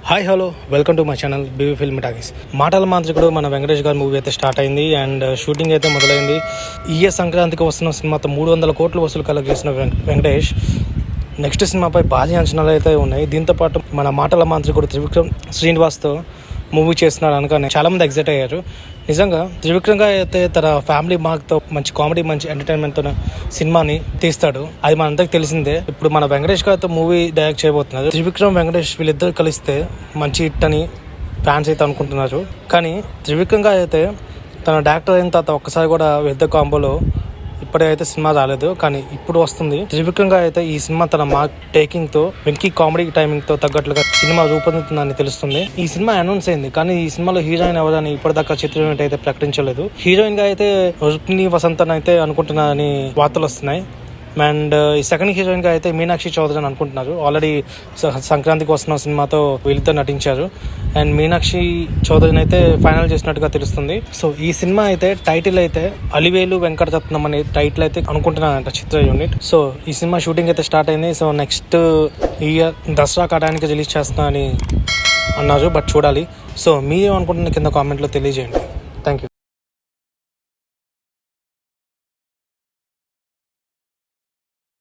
Hi hello welcome to my channel BV Film Talkies. మాటల మాంత్రికుడు మన వెంకటేష్ గారి మూవీ అయితే స్టార్ట్ అయింది అండ్ షూటింగ్ అయితే మొదలైంది. ఈ సంక్రాంతికి వస్తున్న సినిమాతో 300 కోట్ల వసూలు కలెక్ట్ చేసిన వెంకటేష్ నెక్స్ట్ సినిమాపై భారీ అంచనాలు అయితే ఉన్నాయి. దీంతోపాటు మన మాటల మాంత్రికుడు త్రివిక్రమ్ శ్రీనివాస్తో మూవీ చేస్తున్నాడు అనగానే చాలా మంది ఎగ్జైట్ అయ్యారు. నిజంగా త్రివిక్రమ్ గా అయితే తన ఫ్యామిలీ మార్క్తో మంచి కామెడీ మంచి ఎంటర్టైన్మెంట్తో సినిమాని తీస్తాడు. అది మనందరికి తెలిసిందే. ఇప్పుడు మన వెంకటేష్ గారితో మూవీ డైరెక్ట్ చేయబోతున్నారు. త్రివిక్రమ్ వెంకటేష్ వీళ్ళిద్దరు కలిస్తే మంచి హిట్ అని ఫ్యాన్స్ అయితే అనుకుంటున్నారు. కానీ త్రివిక్రమ్ గా అయితే తన డైరెక్టర్ అయిన తర్వాత ఒక్కసారి కూడా వీళ్ళిద్దరు కాంబోలో ఇప్పటికైతే సినిమా రాలేదు, కానీ ఇప్పుడు వస్తుంది. త్రివిక్రమ్ గా అయితే ఈ సినిమా తన మార్క్ టేకింగ్ తో వెంకీ కామెడీ టైమింగ్ తో తగ్గట్లుగా సినిమా రూపొందుతుందని తెలుస్తుంది. ఈ సినిమా అనౌన్స్ అయింది, కానీ ఈ సినిమాలో హీరోయిన్ ఎవరని ఇప్పటిదాకా చిత్రం అయితే ప్రకటించలేదు. హీరోయిన్ గా అయితే రుక్మిణి వసంత్ అని అయితే అనుకుంటున్నారని వార్తలు వస్తున్నాయి. అండ్ ఈ సెకండ్ హీరోయిన్ గా అయితే మీనాక్షి చౌదరి అని అనుకుంటున్నారు. ఆల్రెడీ సంక్రాంతికి వస్తున్న సినిమాతో వీళ్ళతో నటించారు. అండ్ మీనాక్షి చౌదరిని అయితే ఫైనల్ చేసినట్టుగా తెలుస్తుంది. సో ఈ సినిమా అయితే టైటిల్ అయితే అలివేలు వెంకటరత్నం అనే టైటిల్ అయితే అనుకుంటున్నారంట చిత్ర యూనిట్. సో ఈ సినిమా షూటింగ్ అయితే స్టార్ట్ అయింది. సో నెక్స్ట్ ఇయర్ దసరా కాటానికి రిలీజ్ చేస్తున్నా అని అన్నారు, బట్ చూడాలి. సో మీరు అనుకుంటున్న కింద కామెంట్లో తెలియజేయండి.